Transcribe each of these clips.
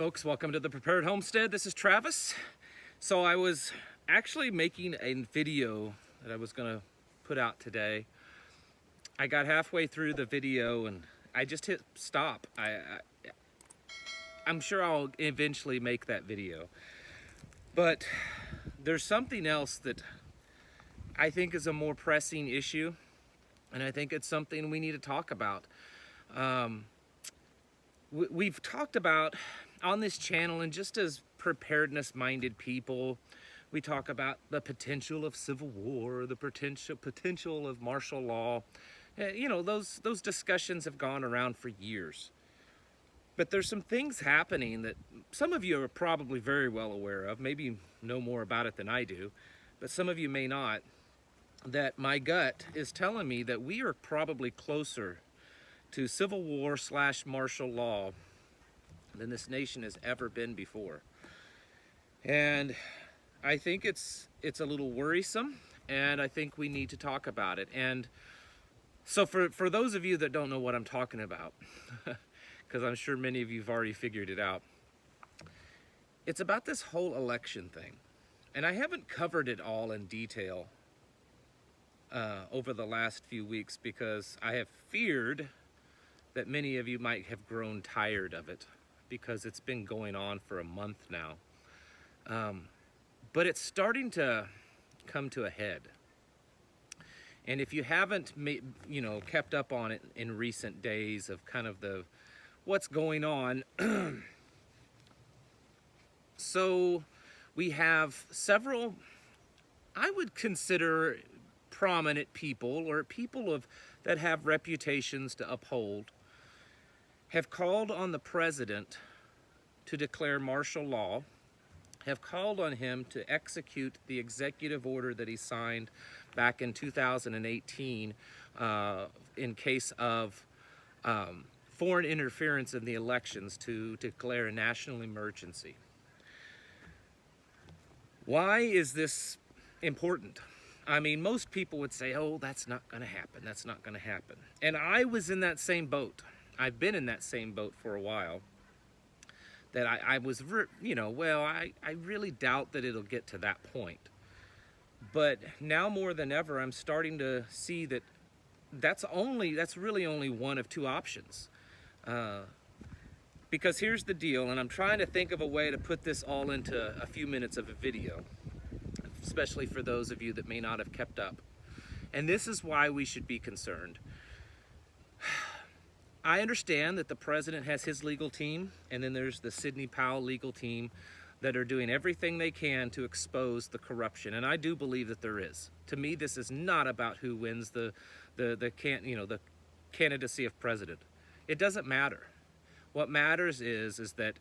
folks, welcome to the Prepared Homestead. This is Travis. So I was actually making a video that I was gonna put out today. I got halfway through the video and I just hit stop. I'm sure I'll eventually make that video, but there's something else that I think is a more pressing issue, and I think it's something we need to talk about. We've talked about on this channel, and just as preparedness minded people, we talk about the potential of civil war, the potential of martial law. You know, those discussions have gone around for years. But there's some things happening that some of you are probably very well aware of, maybe know more about it than I do, but some of you may not, that my gut is telling me that we are probably closer to civil war / martial law than this nation has ever been before. And I think it's a little worrisome, and I think we need to talk about it. And so for those of you that don't know what I'm talking about, because I'm sure many of you have already figured it out, it's about this whole election thing. And I haven't covered it all in detail over the last few weeks because I have feared that many of you might have grown tired of it because it's been going on for a month now. But it's starting to come to a head. And if you haven't kept up on it in recent days of kind of what's going on, so we have several, I would consider, prominent people or people that have reputations to uphold, have called on the president to declare martial law, have called on him to execute the executive order that he signed back in 2018 in case of foreign interference in the elections, to declare a national emergency. Why is this important? I mean, most people would say, oh, that's not going to happen. That's not going to happen. And I was in that same boat. I've been in that same boat for a while. That I was, I really doubt that it'll get to that point. But now more than ever, I'm starting to see that that's really only one of two options. Because here's the deal, and I'm trying to think of a way to put this all into a few minutes of a video, especially for those of you that may not have kept up. And this is why we should be concerned. I understand that the president has his legal team, and then there's the Sidney Powell legal team that are doing everything they can to expose the corruption, and I do believe that there is. To me, this is not about who wins the candidacy of president. It doesn't matter. What matters is that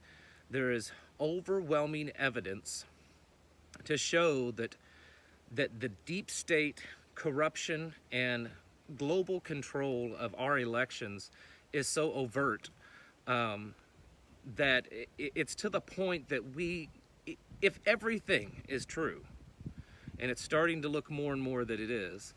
there is overwhelming evidence to show that the deep state corruption and global control of our elections is so overt that it's to the point that if everything is true, and it's starting to look more and more that it is,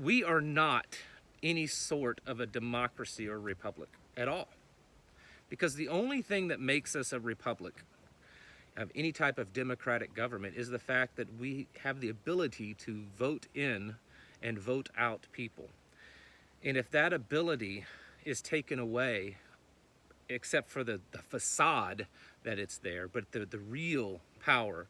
we are not any sort of a democracy or republic at all. Because the only thing that makes us a republic of any type of democratic government is the fact that we have the ability to vote in and vote out people. And if that ability is taken away, except for the facade that it's there, but the real power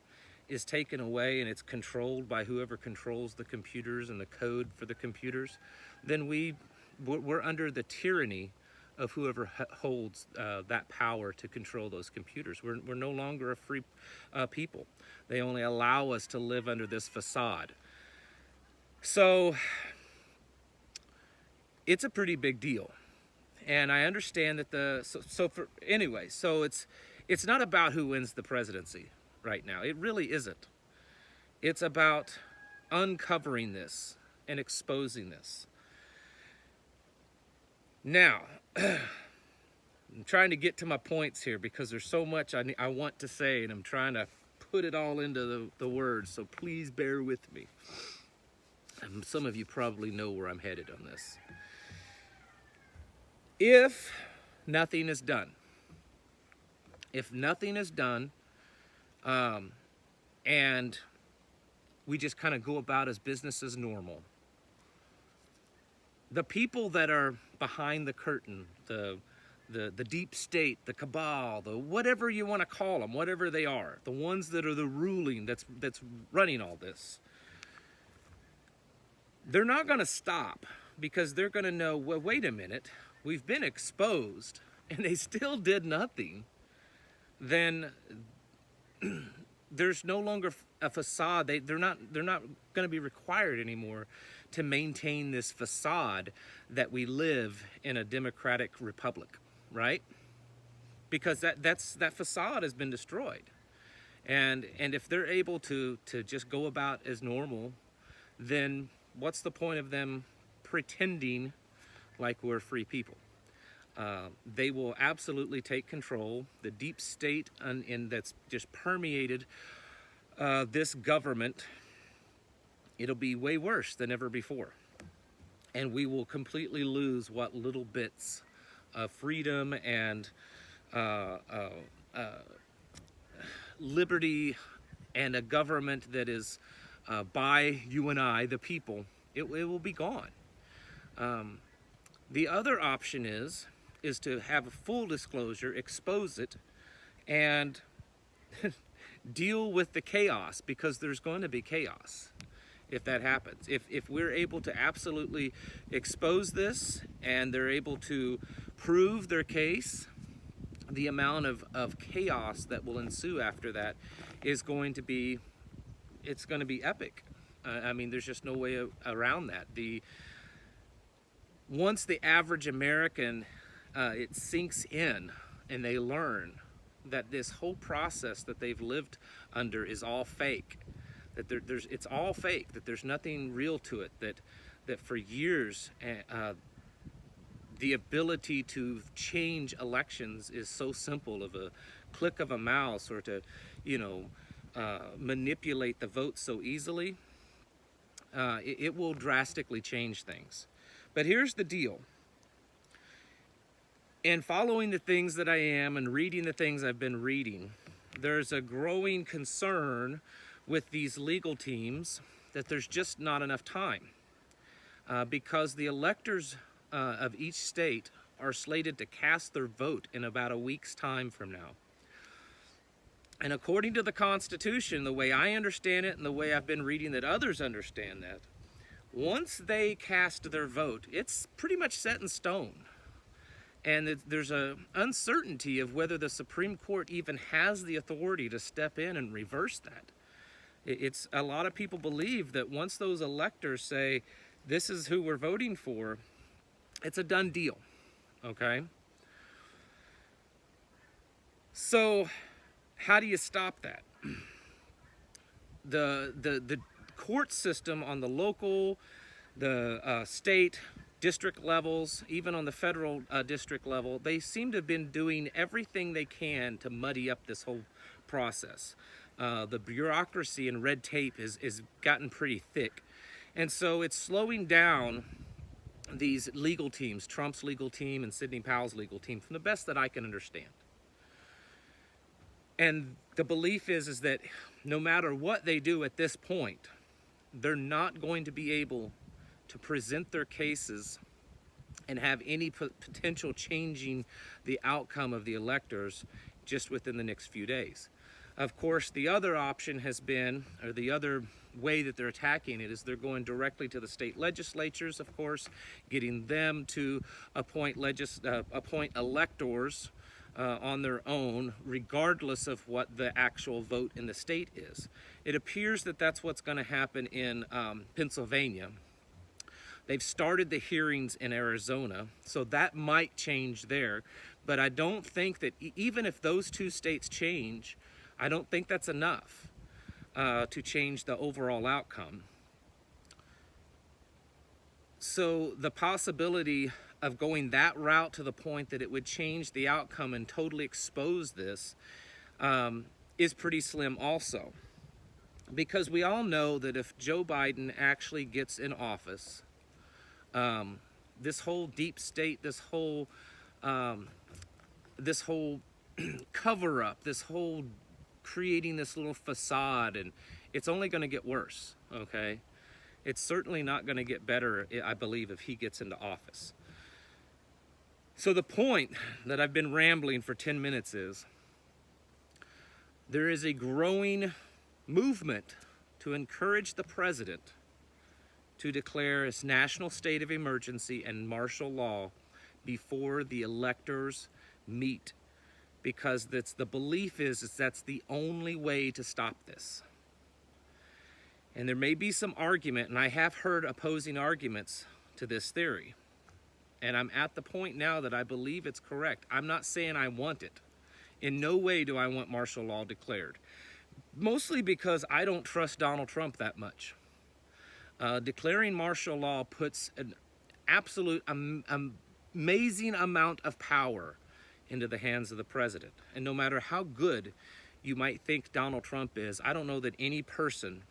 is taken away and it's controlled by whoever controls the computers and the code for the computers, then we're under the tyranny of whoever holds that power to control those computers. We're no longer a free people. They only allow us to live under this facade. So it's a pretty big deal. And I understand that so it's not about who wins the presidency right now. It really isn't. It's about uncovering this and exposing this. Now, I'm trying to get to my points here because there's so much I want to say, and I'm trying to put it all into the words, so please bear with me. Some of you probably know where I'm headed on this. If nothing is done. If nothing is done, and we just kind of go about as business as normal, the people that are behind the curtain, the deep state, the cabal, the whatever you want to call them, whatever they are, the ones that are the ruling, that's running all this, they're not going to stop, because they're going to know, well, wait a minute, we've been exposed and they still did nothing. Then there's no longer a facade. They're not going to be required anymore to maintain this facade that we live in a democratic republic, right? Because that facade has been destroyed. And if they're able to just go about as normal, then what's the point of them pretending like we're free people? They will absolutely take control. The deep state and that's just permeated this government, it'll be way worse than ever before. And we will completely lose what little bits of freedom and liberty and a government that is by you and I, the people, it will be gone. The other option is to have a full disclosure, expose it, and deal with the chaos, because there's going to be chaos if that happens. If we're able to absolutely expose this and they're able to prove their case, the amount of chaos that will ensue after that is going to be, it's going to be epic. I mean, there's just no way around that. Once the average American, it sinks in and they learn that this whole process that they've lived under is all fake, that it's all fake, that there's nothing real to it, that for years the ability to change elections is so simple, of a click of a mouse, or to, manipulate the vote so easily, it will drastically change things. But here's the deal. In following the things that I am and reading the things I've been reading, there's a growing concern with these legal teams that there's just not enough time, because the electors of each state are slated to cast their vote in about a week's time from now. And according to the Constitution, the way I understand it and the way I've been reading that others understand that, once they cast their vote, it's pretty much set in stone. And there's an uncertainty of whether the Supreme Court even has the authority to step in and reverse that. It's a lot of people believe that once those electors say, this is who we're voting for, it's a done deal, okay? So how do you stop that? The court system on the local, the state, district levels, even on the federal district level, they seem to have been doing everything they can to muddy up this whole process. The bureaucracy and red tape is gotten pretty thick. And so it's slowing down these legal teams, Trump's legal team and Sidney Powell's legal team, from the best that I can understand. And the belief is that no matter what they do at this point, they're not going to be able to present their cases and have any potential changing the outcome of the electors just within the next few days. Of course, the other option has been, or the other way that they're attacking it, is they're going directly to the state legislatures, of course, getting them to appoint electors on their own, regardless of what the actual vote in the state is. It appears that that's what's going to happen in Pennsylvania. They've started the hearings in Arizona, so that might change there. But I don't think that even if those two states change, I don't think that's enough to change the overall outcome. So the possibility of going that route to the point that it would change the outcome and totally expose this is pretty slim also. Because we all know that if Joe Biden actually gets in office, this whole deep state, this whole this whole cover up, this whole creating this little facade, and it's only going to get worse, okay? It's certainly not going to get better, I believe, if he gets into office. So the point that I've been rambling for 10 minutes is, there is a growing movement to encourage the president to declare a national state of emergency and martial law before the electors meet, because the belief is that's the only way to stop this. And there may be some argument, and I have heard opposing arguments to this theory. And I'm at the point now that I believe it's correct. I'm not saying I want it. In no way do I want martial law declared. Mostly because I don't trust Donald Trump that much. Declaring martial law puts an absolute amazing amount of power into the hands of the president. And no matter how good you might think Donald Trump is, I don't know that any person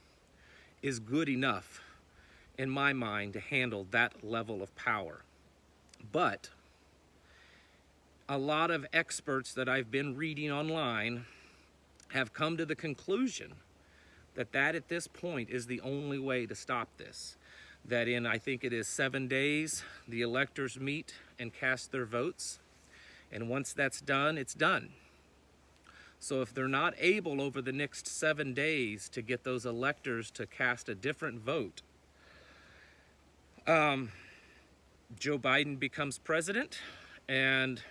is good enough, in my mind, to handle that level of power. But a lot of experts that I've been reading online have come to the conclusion that at this point is the only way to stop this. That in, I think it is 7 days, the electors meet and cast their votes. And once that's done, it's done. So if they're not able over the next 7 days to get those electors to cast a different vote, Joe Biden becomes president, and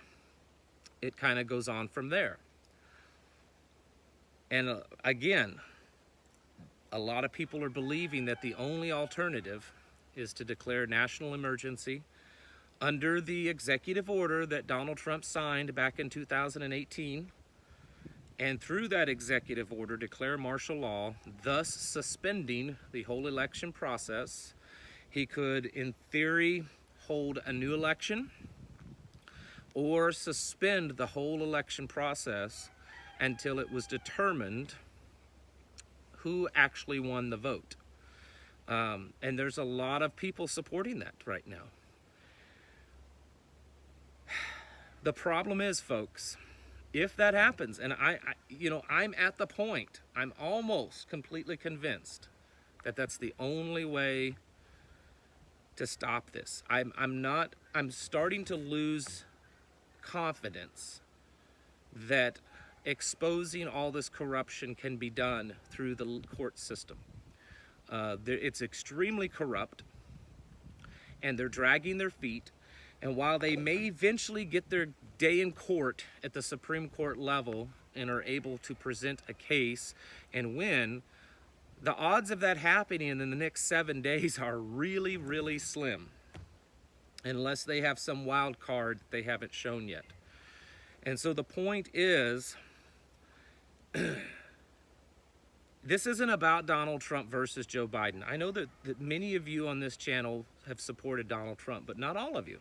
it kind of goes on from there. And again, a lot of people are believing that the only alternative is to declare national emergency under the executive order that Donald Trump signed back in 2018, and through that executive order declare martial law, thus suspending the whole election process. He could, in theory, hold a new election or suspend the whole election process until it was determined who actually won the vote. And there's a lot of people supporting that right now. The problem is, folks, if that happens, and I'm at the point, I'm almost completely convinced that that's the only way to stop this. I'm starting to lose confidence that exposing all this corruption can be done through the court system. It's extremely corrupt, and they're dragging their feet. And while they may eventually get their day in court at the Supreme Court level and are able to present a case and win, the odds of that happening in the next 7 days are really, really slim, unless they have some wild card they haven't shown yet. And so the point is, this isn't about Donald Trump versus Joe Biden. I know that many of you on this channel have supported Donald Trump, but not all of you.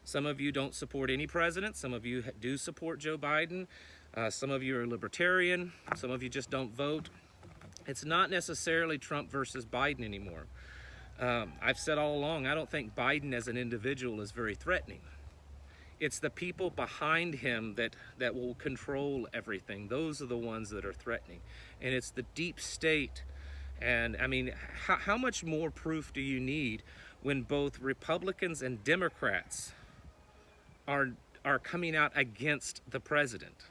Some of you don't support any president. Some of you do support Joe Biden. Some of you are libertarian. Some of you just don't vote. It's not necessarily Trump versus Biden anymore. I've said all along, I don't think Biden as an individual is very threatening. It's the people behind him that will control everything. Those are the ones that are threatening. And it's the deep state. And I mean, how much more proof do you need when both Republicans and Democrats are coming out against the president,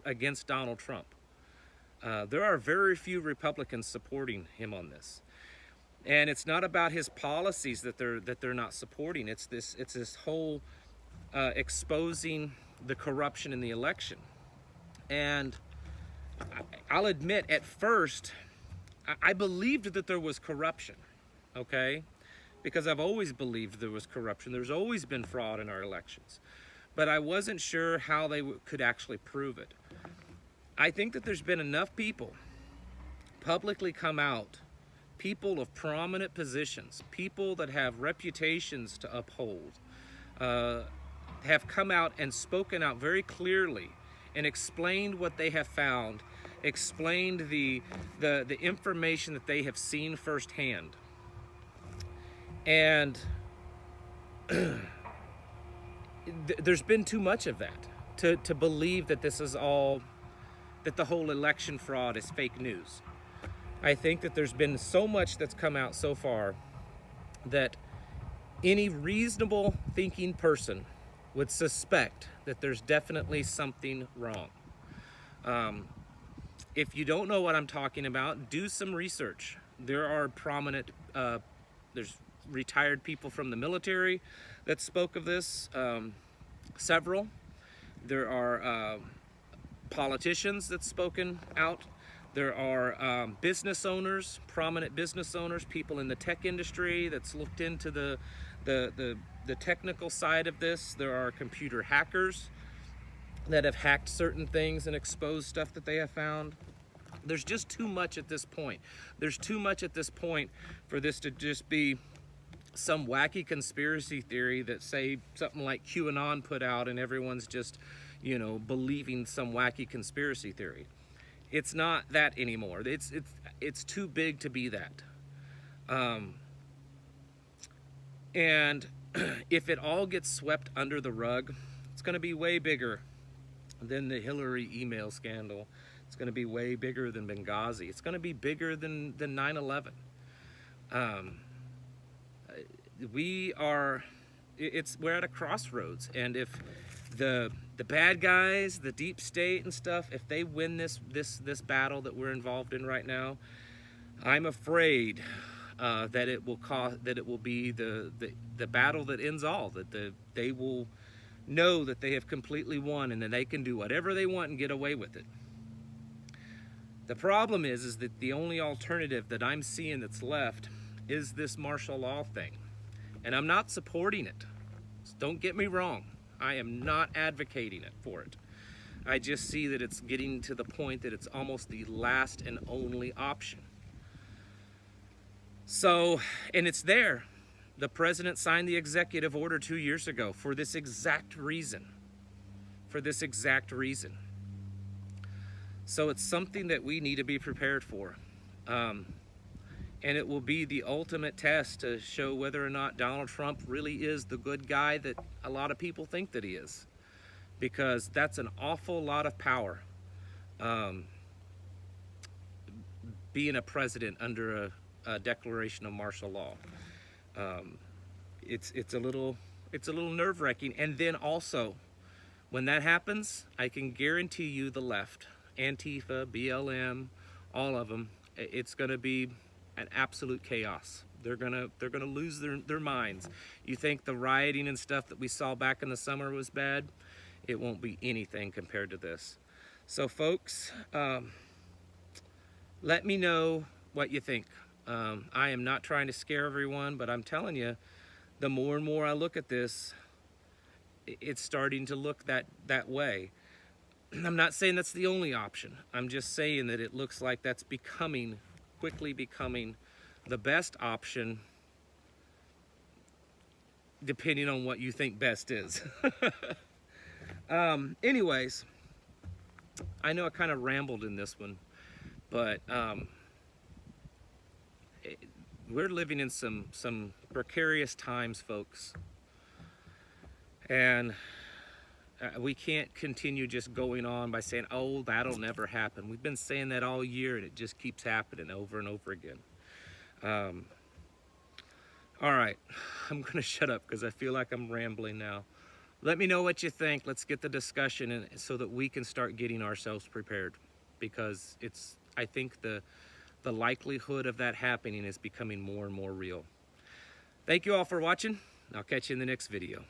against Donald Trump? There are very few Republicans supporting him on this. And it's not about his policies that they're not supporting. It's this whole exposing the corruption in the election. And I'll admit, at first, I believed that there was corruption, okay? Because I've always believed there was corruption. There's always been fraud in our elections. But I wasn't sure how they could actually prove it. I think that there's been enough people publicly come out, people of prominent positions, people that have reputations to uphold, have come out and spoken out very clearly and explained what they have found, explained the information that they have seen firsthand. And there's been too much of that to believe that this is all, that the whole election fraud is fake news. I think that there's been so much that's come out so far that any reasonable thinking person would suspect that there's definitely something wrong. If you don't know what I'm talking about, do some research. There are prominent, there's retired people from the military that spoke of this, several. There are politicians that's spoken out. There are business owners, prominent business owners, people in the tech industry that's looked into the technical side of this. There are computer hackers that have hacked certain things and exposed stuff that they have found. There's just too much at this point. There's too much at this point for this to just be some wacky conspiracy theory that, say, something like QAnon put out and everyone's just, you know, believing some wacky conspiracy theory. It's not that anymore. It's too big to be that. And if it all gets swept under the rug, it's going to be way bigger than the Hillary email scandal. It's going to be way bigger than Benghazi. It's going to be bigger than 9/11. We're at a crossroads, and if the bad guys, the deep state and stuff, if they win this battle that we're involved in right now, I'm afraid that it will be the battle that ends all. That they will know that they have completely won, and then they can do whatever they want and get away with it. The problem is that the only alternative that I'm seeing that's left is this martial law thing, and I'm not supporting it. Don't get me wrong. I am not advocating it for it. I just see that it's getting to the point that it's almost the last and only option. So, and it's there. The president signed the executive order 2 years ago for this exact reason. For this exact reason. So it's something that we need to be prepared for. And it will be the ultimate test to show whether or not Donald Trump really is the good guy that a lot of people think that he is. Because that's an awful lot of power. Being a president under a declaration of martial law. It's a little nerve-wracking. And then also, when that happens, I can guarantee you the left, Antifa, BLM, all of them, it's going to be an absolute chaos. They're gonna lose their minds. You think the rioting and stuff that we saw back in the summer was bad? It won't be anything compared to this. So folks, let me know what you think. I am not trying to scare everyone, but I'm telling you, the more and more I look at this, it's starting to look that way. I'm not saying that's the only option. I'm just saying that it looks like that's quickly becoming the best option, depending on what you think best is. Anyways, I know I kind of rambled in this one, but we're living in some precarious times, folks. And we can't continue just going on by saying, oh, that'll never happen. We've been saying that all year, and it just keeps happening over and over again. All right, I'm going to shut up because I feel like I'm rambling now. Let me know what you think. Let's get the discussion in so that we can start getting ourselves prepared, because I think the likelihood of that happening is becoming more and more real. Thank you all for watching. I'll catch you in the next video.